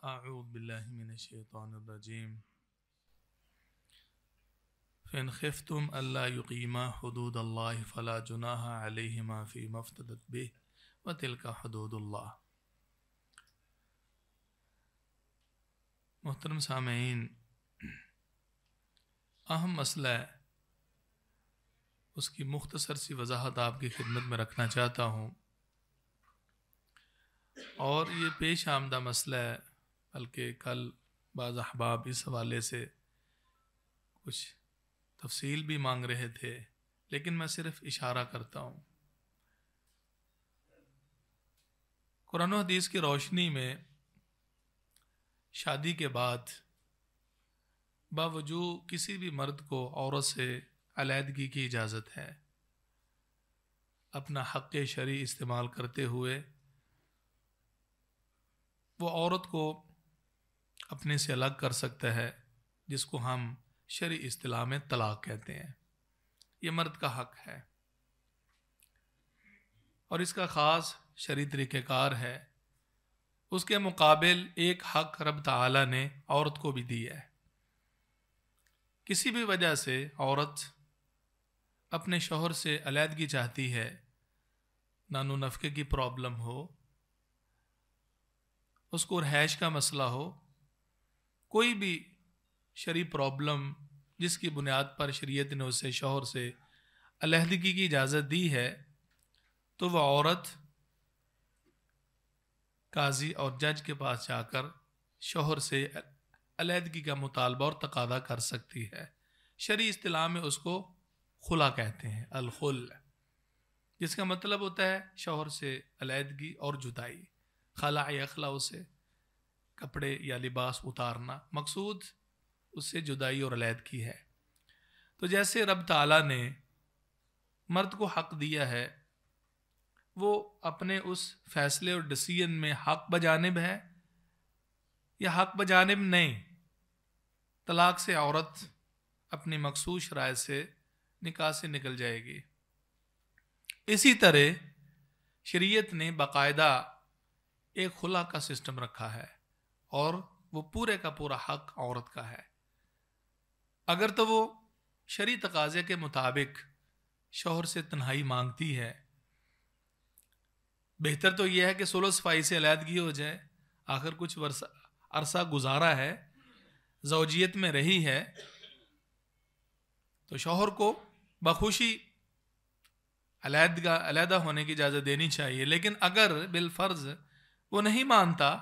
أعوذ بالله من الشيطان الرجيم فإن خفتم ألا يقيما حدود الله فلا جناح عليهما فيما افتدت به وتلك حدود الله۔ محترم سامعین، اہم مسئلہ ہے، اس کی مختصر سی وضاحت آپ کی خدمت میں رکھنا چاہتا ہوں، اور یہ پیش آمدہ مسئلہ ہے، بلکہ کل بعض احباب اس حوالے سے کچھ تفصیل بھی مانگ رہے تھے، لیکن میں صرف اشارہ کرتا ہوں۔ قرآن و حدیث کی روشنی میں شادی کے بعد باوجود کسی بھی مرد کو عورت سے علیحدگی کی اجازت ہے، اپنا حق شرعی استعمال کرتے ہوئے وہ عورت کو اپنے سے الگ کر سکتا ہے، جس کو ہم شرعی اصطلاح میں طلاق کہتے ہیں۔ یہ مرد کا حق ہے اور اس کا خاص شرعی طریقہ کار ہے۔ اس کے مقابل ایک حق رب تعالی نے عورت کو بھی دیا ہے۔ کسی بھی وجہ سے عورت اپنے شوہر سے علیحدگی چاہتی ہے، نانو نفقے کی پرابلم ہو، اس کو رہائش کا مسئلہ ہو، کوئی بھی شرعی پرابلم جس کی بنیاد پر شریعت نے اسے شوہر سے علیحدگی کی اجازت دی ہے، تو وہ عورت قاضی اور جج کے پاس جا کر شوہر سے علیحدگی کا مطالبہ اور تقاضا کر سکتی ہے۔ شرعی اصطلاح میں اس کو خلا کہتے ہیں، الخل، جس کا مطلب ہوتا ہے شوہر سے علیحدگی اور جدائی۔ خلا یخلا اسے کپڑے یا لباس اتارنا، مقصود اس سے جدائی اور علیحدگی ہے۔ تو جیسے رب تعالیٰ نے مرد کو حق دیا ہے، وہ اپنے اس فیصلے اور ڈیسیژن میں حق بجانب ہے یا حق بجانب نہیں۔ طلاق سے عورت اپنی مخصوص شرائط سے نکاح سے نکل جائے گی۔ اسی طرح شریعت نے باقاعدہ ایک خلا کا سسٹم رکھا ہے، اور وہ پورے کا پورا حق عورت کا ہے۔ اگر تو وہ شرعی تقاضے کے مطابق شوہر سے تنہائی مانگتی ہے، بہتر تو یہ ہے کہ صلح و صفائی سے علیحدگی ہو جائے، آخر کچھ عرصہ گزارا ہے، زوجیت میں رہی ہے، تو شوہر کو بخوشی علیحدہ ہونے کی اجازت دینی چاہیے۔ لیکن اگر بالفرض وہ نہیں مانتا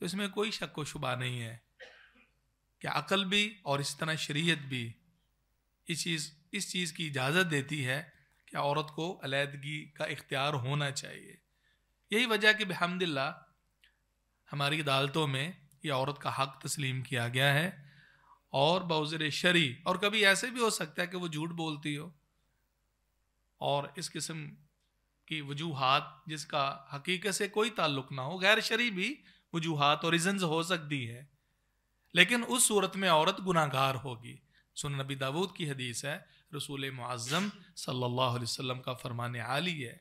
تو اس میں کوئی شک و شبہ نہیں ہے کہ عقل بھی اور اس طرح شریعت بھی اس چیز کی اجازت دیتی ہے کہ عورت کو علیحدگی کا اختیار ہونا چاہیے۔ یہی وجہ کہ بحمداللہ ہماری عدالتوں میں یہ عورت کا حق تسلیم کیا گیا ہے، اور بعذر شرعی، اور کبھی ایسے بھی ہو سکتا ہے کہ وہ جھوٹ بولتی ہو، اور اس قسم کی وجوہات جس کا حقیقت سے کوئی تعلق نہ ہو، غیر شرعی بھی وجوہات اور ریزنز ہو سکتی ہے، لیکن اس صورت میں عورت گناہ گار ہوگی۔ سنن نبی داود کی حدیث ہے، رسول معظم صلی اللہ علیہ وسلم کا فرمان عالی ہے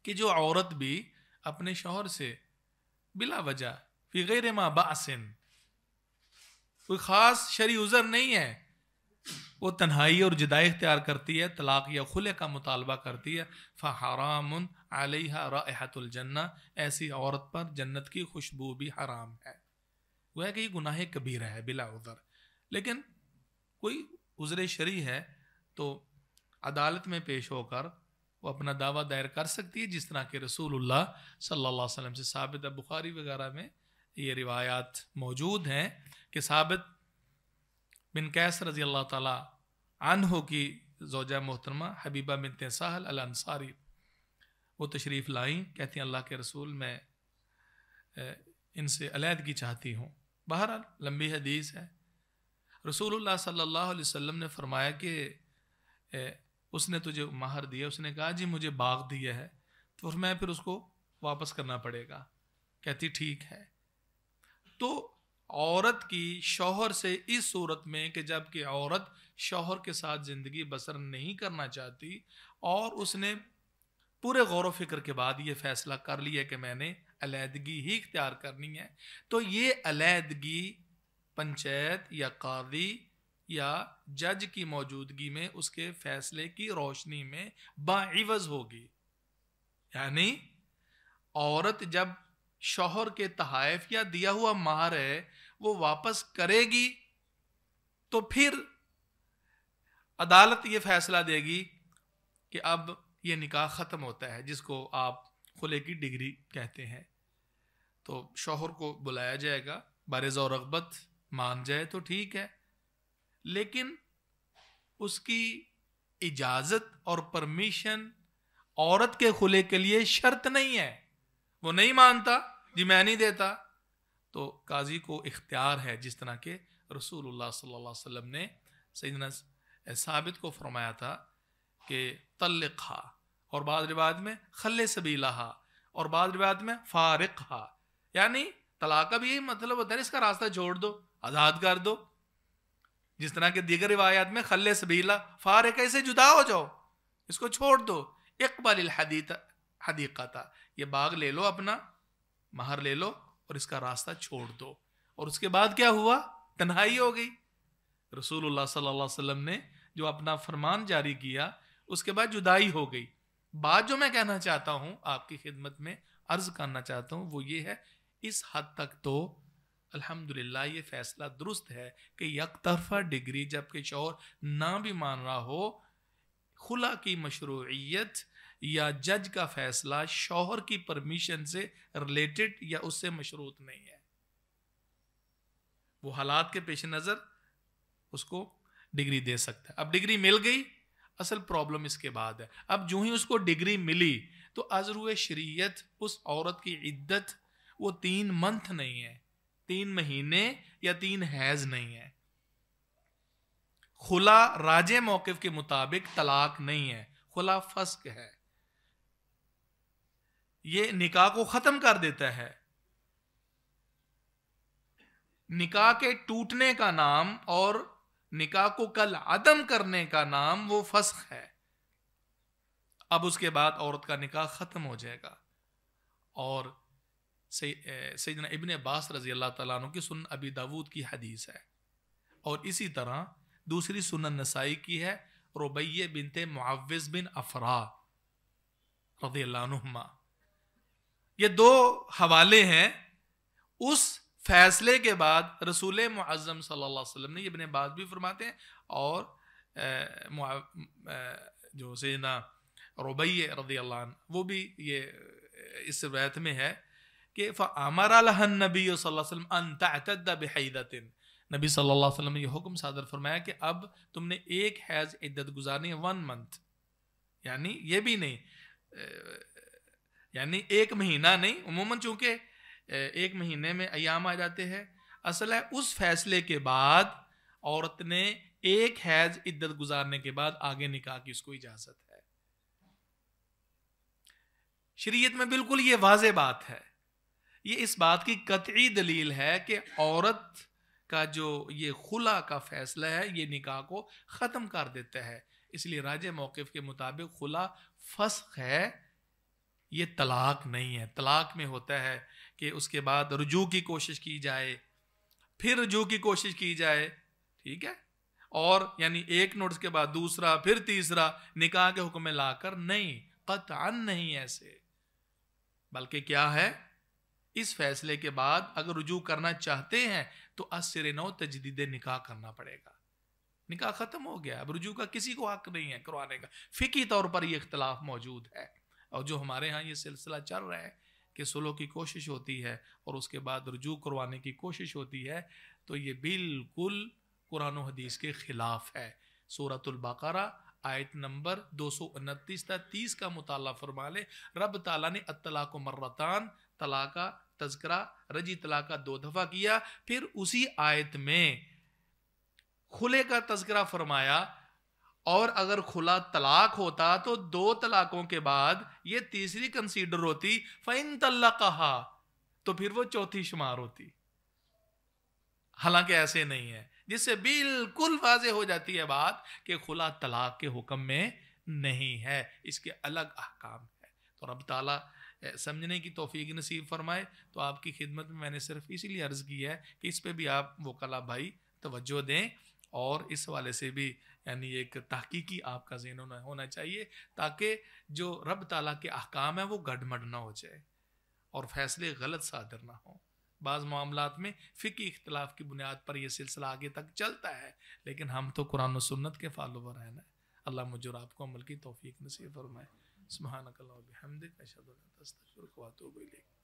کہ جو عورت بھی اپنے شوہر سے بلا وجہ فی غیر ما بأس، کوئی خاص شرعی عذر نہیں ہے، وہ تنہائی اور جدائی اختیار کرتی ہے، طلاق یا خلع کا مطالبہ کرتی ہے، فحرام علیہا رائحۃ الجنہ، ایسی عورت پر جنت کی خوشبو بھی حرام ہے۔ وہ ہے کہ یہ گناہ کبیرہ ہے بلا عذر، لیکن کوئی عذر شرعی ہے تو عدالت میں پیش ہو کر وہ اپنا دعویٰ دائر کر سکتی ہے، جس طرح کہ رسول اللہ صلی اللہ علیہ وسلم سے ثابت ہے۔ بخاری وغیرہ میں یہ روایات موجود ہیں کہ ثابت بن قیس رضی اللہ تعالی عنہ کی زوجہ محترمہ حبیبہ بنت سہل الانصاری وہ تشریف لائیں، کہتی ہیں اللہ کے رسول، میں ان سے علیحدگی چاہتی ہوں۔ بہرحال لمبی حدیث ہے۔ رسول اللہ صلی اللہ علیہ وسلم نے فرمایا کہ اس نے تجھے مہر دیا، اس نے کہا جی مجھے باغ دیا ہے، تو میں پھر اس کو واپس کرنا پڑے گا۔ کہتی ٹھیک ہے۔ تو عورت کی شوہر سے اس صورت میں کہ جب کہ عورت شوہر کے ساتھ زندگی بسر نہیں کرنا چاہتی اور اس نے پورے غور و فکر کے بعد یہ فیصلہ کر لیا کہ میں نے علیحدگی ہی اختیار کرنی ہے، تو یہ علیحدگی پنچایت یا قاضی یا جج کی موجودگی میں اس کے فیصلے کی روشنی میں باعوض ہوگی. یعنی عورت جب شوہر کے تحائف یا دیا ہوا مہر ہے وہ واپس کرے گی تو پھر عدالت یہ فیصلہ دے گی کہ اب یہ نکاح ختم ہوتا ہے، جس کو آپ خلع کی ڈگری کہتے ہیں. تو شوہر کو بلایا جائے گا، بارض و رغبت مان جائے تو ٹھیک ہے، لیکن اس کی اجازت اور پرمیشن عورت کے خلع کے لیے شرط نہیں ہے. وہ نہیں مانتا، جی میں نہیں دیتا، تو قاضی کو اختیار ہے، جس طرح کہ رسول اللہ صلی اللہ علیہ وسلم نے سیدنا ثابت کو فرمایا تھا کہ طلقھا، اور بعض روایت میں خلِ سبیلھا، اور بعض روایت میں فارقھا. یعنی طلاق کا بھی یہی مطلب ہوتا ہے، اس کا راستہ چھوڑ دو، آزاد کر دو. جس طرح کہ دیگر روایات میں خلِ سبیلھا، فارق، سے جدا ہو جاؤ، اس کو چھوڑ دو. اقبل الحدیقۃ، یہ باغ لے لو، اپنا مہر لے لو اور اس کا راستہ چھوڑ دو. اور اس کے بعد کیا ہوا؟ تنہائی ہو گئی. رسول اللہ صلی اللہ علیہ وسلم نے جو اپنا فرمان جاری کیا، اس کے بعد جدائی ہو گئی. بات جو میں کہنا چاہتا ہوں، آپ کی خدمت میں عرض کرنا چاہتا ہوں، وہ یہ ہے، اس حد تک تو الحمدللہ یہ فیصلہ درست ہے کہ یک طرفہ ڈگری جبکہ شوہر نہ بھی مان رہا ہو، خلا کی مشروعیت یا جج کا فیصلہ شوہر کی پرمیشن سے ریلیٹڈ یا اس سے مشروط نہیں ہے. وہ حالات کے پیش نظر اس کو ڈگری دے سکتا ہے. اب ڈگری مل گئی، اصل پرابلم اس کے بعد ہے. اب جو ہی اس کو ڈگری ملی تو از روئے شریعت اس عورت کی عدت وہ 3 منتھ نہیں ہے، 3 مہینے یا 3 حیض نہیں ہے. خلا راجع موقف کے مطابق طلاق نہیں ہے، خلا فسق ہے. یہ نکاح کو ختم کر دیتا ہے. نکاح کے ٹوٹنے کا نام اور نکاح کو کل عدم کرنے کا نام وہ فسخ ہے. اب اس کے بعد عورت کا نکاح ختم ہو جائے گا. اور سیدنا ابن عباس رضی اللہ تعالیٰ عنہ کی سنن ابی داود کی حدیث ہے، اور اسی طرح دوسری سنن نسائی کی ہے، ربیہ بنت معوذ بن افرا رضی اللہ عنہما. یہ 2 حوالے ہیں. اس فیصلے کے بعد رسول معظم صلی اللہ علیہ وسلم نے، ابن عباس بھی فرماتے ہیں اور جو سیدنا ربیہ رضی اللہ عنہ وہ بھی یہ اس روایت میں ہے کہ فَأَمَرَ لَهَا النَّبِيُّ صلی اللہ علیہ وسلم أَن تَعْتَدَّ بِحَيْضَةٍ، نبی صلی اللہ علیہ وسلم نے یہ حکم صادر فرمایا کہ اب تم نے 1 حیض عدت گزارنی ہے، 1 منتھ. یعنی یہ بھی نہیں، یعنی 1 مہینہ نہیں. عموماً چونکہ 1 مہینے میں ایام آ جاتے ہیں، اصل ہے اس فیصلے کے بعد عورت نے 1 حیض عدت گزارنے کے بعد آگے نکاح کی اس کو اجازت ہے. شریعت میں بالکل یہ واضح بات ہے. یہ اس بات کی قطعی دلیل ہے کہ عورت کا جو یہ خلا کا فیصلہ ہے یہ نکاح کو ختم کر دیتا ہے. اس لیے راجع موقف کے مطابق خلا فسخ ہے، یہ طلاق نہیں ہے. طلاق میں ہوتا ہے کہ اس کے بعد رجوع کی کوشش کی جائے، پھر رجوع کی کوشش کی جائے، ٹھیک ہے، اور یعنی 1 نوٹس کے بعد دوسرا، پھر تیسرا، نکاح کے حکم میں لا کر نہیں، قطعاً نہیں ایسے. بلکہ کیا ہے، اس فیصلے کے بعد اگر رجوع کرنا چاہتے ہیں تو از نو تجدید نکاح کرنا پڑے گا. نکاح ختم ہو گیا، اب رجوع کا کسی کو حق نہیں ہے کروانے کا. فقہی طور پر یہ اختلاف موجود ہے، اور جو ہمارے ہاں یہ سلسلہ چل رہا ہے کہ صلح کی کوشش ہوتی ہے اور اس کے بعد رجوع کروانے کی کوشش ہوتی ہے، تو یہ بالکل قرآن و حدیث کے خلاف ہے. سورۃ البقرہ آیت نمبر 229 تا 30 کا مطالعہ فرما لے. رب تعالیٰ نے الطلاق مرتان، طلاق کا تذکرہ رجی طلاق کا 2 دفعہ کیا، پھر اسی آیت میں خلع کا تذکرہ فرمایا. اور اگر خلا طلاق ہوتا تو 2 طلاقوں کے بعد یہ تیسری کنسیڈر ہوتی، فَإِن طَلَّقَهَا، تو پھر وہ چوتھی شمار ہوتی. حالانکہ ایسے نہیں ہے، جس سے بالکل واضح ہو جاتی ہے بات کہ خلا طلاق کے حکم میں نہیں ہے، اس کے الگ احکام ہے. تو رب تعالیٰ سمجھنے کی توفیق نصیب فرمائے۔ تو آپ کی خدمت میں نے صرف اسی لیے عرض کی ہے کہ اس پہ بھی آپ وکلا بھائی توجہ دیں، اور اس والے سے بھی یعنی ایک تحقیقی آپ کا ذہن ہونا چاہیے، تاکہ جو رب تعالیٰ کے احکام ہیں وہ گڈمڈ نہ ہو جائے اور فیصلے غلط صادر نہ ہوں۔ بعض معاملات میں فقہی اختلاف کی بنیاد پر یہ سلسلہ آگے تک چلتا ہے، لیکن ہم تو قرآن و سنت کے فالوور ہیں نا۔ اللہ مجھے اور آپ کو عمل کی توفیق نصیب فرمائے۔ سبحانک اللہم و بحمدک، اشہد ان لا الہ الا انت، استغفرک و اتوب الیک۔